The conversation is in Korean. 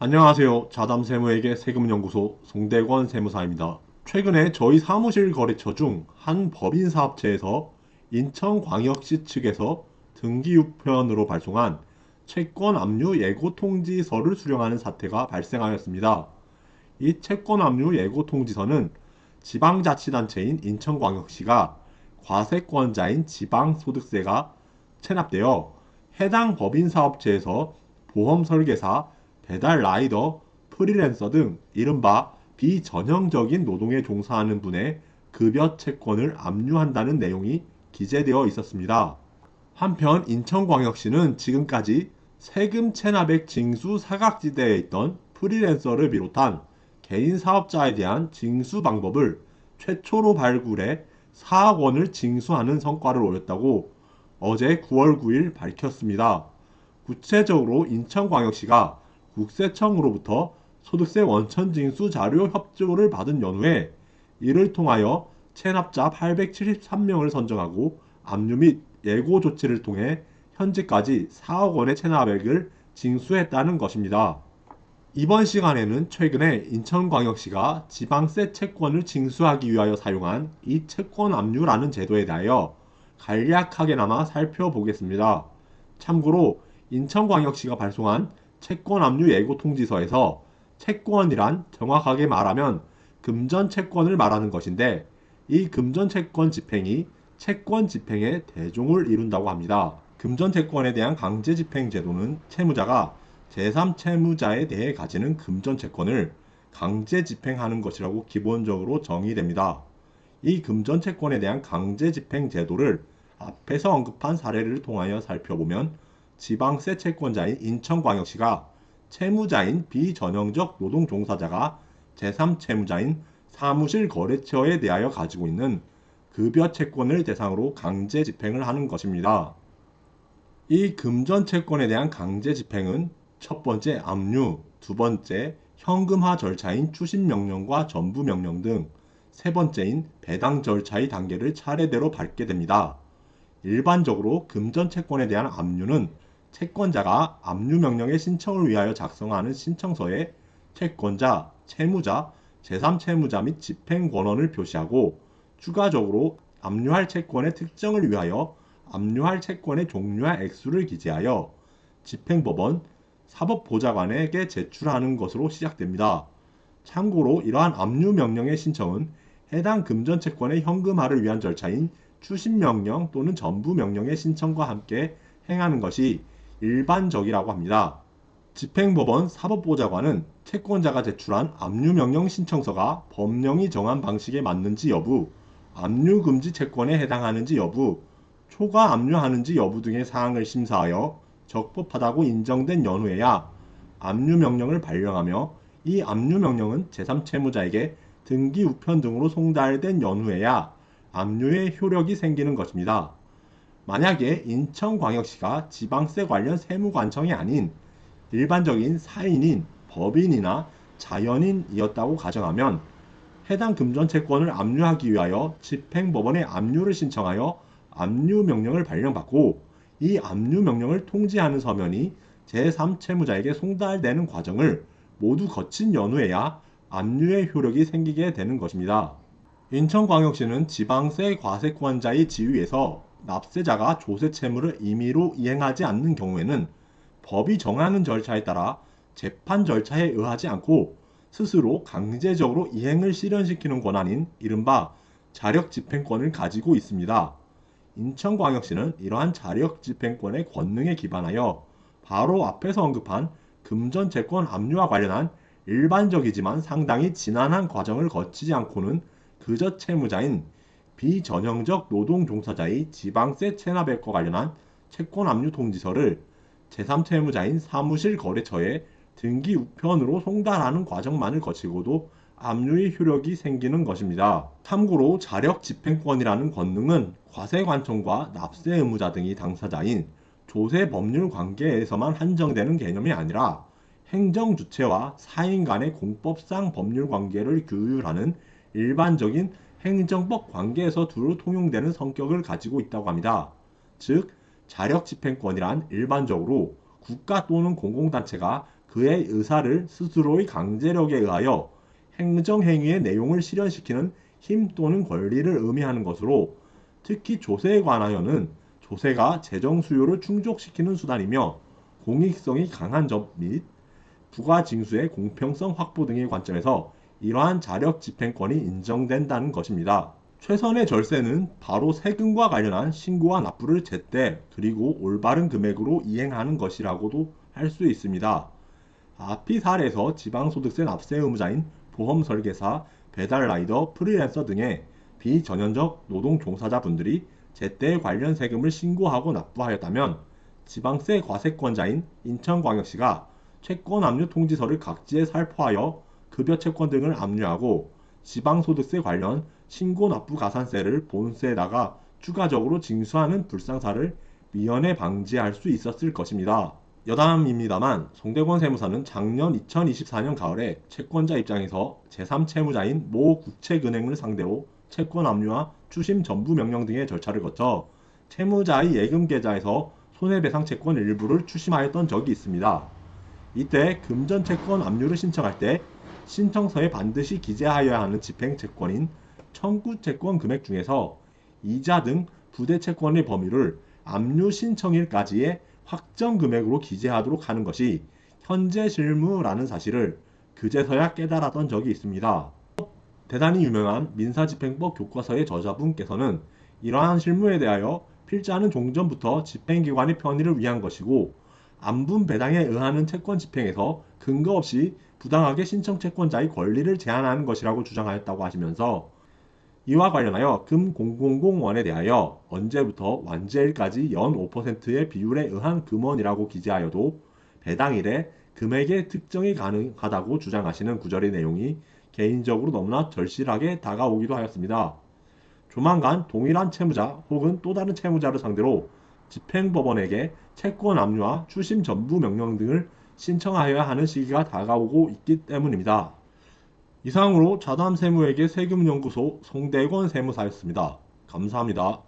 안녕하세요. 자담세무에게 세금연구소 송대권 세무사입니다. 최근에 저희 사무실 거래처 중 한 법인사업체에서 인천광역시 측에서 등기우편으로 발송한 채권 압류 예고 통지서를 수령하는 사태가 발생하였습니다. 이 채권 압류 예고 통지서는 지방자치단체인 인천광역시가 과세권자인 지방소득세가 체납되어 해당 법인사업체에서 보험설계사, 배달라이더, 프리랜서 등 이른바 비전형적인 노동에 종사하는 분의 급여 채권을 압류한다는 내용이 기재되어 있었습니다. 한편 인천광역시는 지금까지 세금 체납액 징수 사각지대에 있던 프리랜서를 비롯한 개인 사업자에 대한 징수 방법을 최초로 발굴해 4억 원을 징수하는 성과를 올렸다고 어제 9월 9일 밝혔습니다. 구체적으로 인천광역시가 국세청으로부터 소득세 원천 징수 자료 협조를 받은 연후에 이를 통하여 체납자 873명을 선정하고 압류 및 예고 조치를 통해 현재까지 4억 원의 체납액을 징수했다는 것입니다. 이번 시간에는 최근에 인천광역시가 지방세 채권을 징수하기 위하여 사용한 이 채권 압류라는 제도에 대하여 간략하게나마 살펴보겠습니다. 참고로 인천광역시가 발송한 채권 압류 예고 통지서에서 채권이란 정확하게 말하면 금전 채권을 말하는 것인데 이 금전 채권 집행이 채권 집행의 대종을 이룬다고 합니다. 금전 채권에 대한 강제 집행 제도는 채무자가 제3채무자에 대해 가지는 금전 채권을 강제 집행하는 것이라고 기본적으로 정의됩니다. 이 금전 채권에 대한 강제 집행 제도를 앞에서 언급한 사례를 통하여 살펴보면 지방세 채권자인 인천광역시가 채무자인 비전형적 노동종사자가 제3채무자인 사무실 거래처에 대하여 가지고 있는 급여 채권을 대상으로 강제 집행을 하는 것입니다. 이 금전 채권에 대한 강제 집행은 첫 번째 압류, 두 번째 현금화 절차인 추심명령과 전부명령 등 세 번째인 배당 절차의 단계를 차례대로 밟게 됩니다. 일반적으로 금전 채권에 대한 압류는 채권자가 압류 명령의 신청을 위하여 작성하는 신청서에 채권자, 채무자, 제3채무자 및 집행권원을 표시하고 추가적으로 압류할 채권의 특정을 위하여 압류할 채권의 종류와 액수를 기재하여 집행법원, 사법보좌관에게 제출하는 것으로 시작됩니다. 참고로 이러한 압류 명령의 신청은 해당 금전 채권의 현금화를 위한 절차인 추심명령 또는 전부명령의 신청과 함께 행하는 것이 일반적이라고 합니다. 집행법원 사법보좌관은 채권자가 제출한 압류명령 신청서가 법령이 정한 방식에 맞는지 여부, 압류금지 채권에 해당하는지 여부, 초과 압류하는지 여부 등의 사항을 심사하여 적법하다고 인정된 연후에야 압류명령을 발령하며 이 압류명령은 제3채무자에게 등기 우편 등으로 송달된 연후에야 압류의 효력이 생기는 것입니다. 만약에 인천광역시가 지방세 관련 세무관청이 아닌 일반적인 사인인 법인이나 자연인이었다고 가정하면 해당 금전채권을 압류하기 위하여 집행법원에 압류를 신청하여 압류명령을 발령받고 이 압류명령을 통지하는 서면이 제3채무자에게 송달되는 과정을 모두 거친 연후에야 압류의 효력이 생기게 되는 것입니다. 인천광역시는 지방세 과세권자의 지위에서 납세자가 조세 채무를 임의로 이행하지 않는 경우에는 법이 정하는 절차에 따라 재판 절차에 의하지 않고 스스로 강제적으로 이행을 실현시키는 권한인 이른바 자력집행권을 가지고 있습니다. 인천광역시는 이러한 자력집행권의 권능에 기반하여 바로 앞에서 언급한 금전채권 압류와 관련한 일반적이지만 상당히 지난한 과정을 거치지 않고는 그저 채무자인 비전형적 노동종사자의 지방세 체납액과 관련한 채권 압류 통지서를 제3채무자인 사무실 거래처에 등기 우편으로 송달하는 과정만을 거치고도 압류의 효력이 생기는 것입니다. 참고로 자력집행권이라는 권능은 과세관청과 납세 의무자 등이 당사자인 조세 법률 관계에서만 한정되는 개념이 아니라 행정주체와 사인 간의 공법상 법률 관계를 규율하는 일반적인 행정법 관계에서 두루 통용되는 성격을 가지고 있다고 합니다. 즉, 자력집행권이란 일반적으로 국가 또는 공공단체가 그의 의사를 스스로의 강제력에 의하여 행정행위의 내용을 실현시키는 힘 또는 권리를 의미하는 것으로, 특히 조세에 관하여는 조세가 재정 수요를 충족시키는 수단이며 공익성이 강한 점 및 부가 징수의 공평성 확보 등의 관점에서 이러한 자력 집행권이 인정된다는 것입니다. 최선의 절세는 바로 세금과 관련한 신고와 납부를 제때 그리고 올바른 금액으로 이행하는 것이라고도 할 수 있습니다. 앞이 사례에서 지방소득세 납세 의무자인 보험 설계사, 배달 라이더, 프리랜서 등의 비전형적 노동 종사자분들이 제때 관련 세금을 신고하고 납부하였다면, 지방세 과세권자인 인천광역시가 채권 압류 통지서를 각지에 살포하여 급여 채권 등을 압류하고 지방소득세 관련 신고 납부 가산세를 본세에다가 추가적으로 징수하는 불상사를 미연에 방지할 수 있었을 것입니다. 여담입니다만 송대권 세무사는 작년 2024년 가을에 채권자 입장에서 제3채무자인 모 국책은행을 상대로 채권 압류와 추심 전부 명령 등의 절차를 거쳐 채무자의 예금 계좌에서 손해배상 채권 일부를 추심하였던 적이 있습니다. 이때 금전 채권 압류를 신청할 때 신청서에 반드시 기재하여야 하는 집행채권인 청구채권 금액 중에서 이자 등 부대채권의 범위를 압류 신청일까지의 확정 금액으로 기재하도록 하는 것이 현재 실무라는 사실을 그제서야 깨달았던 적이 있습니다. 대단히 유명한 민사집행법 교과서의 저자분께서는 이러한 실무에 대하여 필자는 종전부터 집행기관의 편의를 위한 것이고 안분 배당에 의하는 채권 집행에서 근거 없이 부당하게 신청채권자의 권리를 제한하는 것이라고 주장하였다고 하시면서, 이와 관련하여 금 0001에 대하여 언제부터 완제일까지 연 5%의 비율에 의한 금원이라고 기재하여도 배당일에 금액의 특정이 가능하다고 주장하시는 구절의 내용이 개인적으로 너무나 절실하게 다가오기도 하였습니다. 조만간 동일한 채무자 혹은 또 다른 채무자를 상대로 집행법원에게 채권 압류와 추심 전부 명령 등을 신청하여야 하는 시기가 다가오고 있기 때문입니다. 이상으로 자담세무에게 세금연구소 송대권 세무사였습니다. 감사합니다.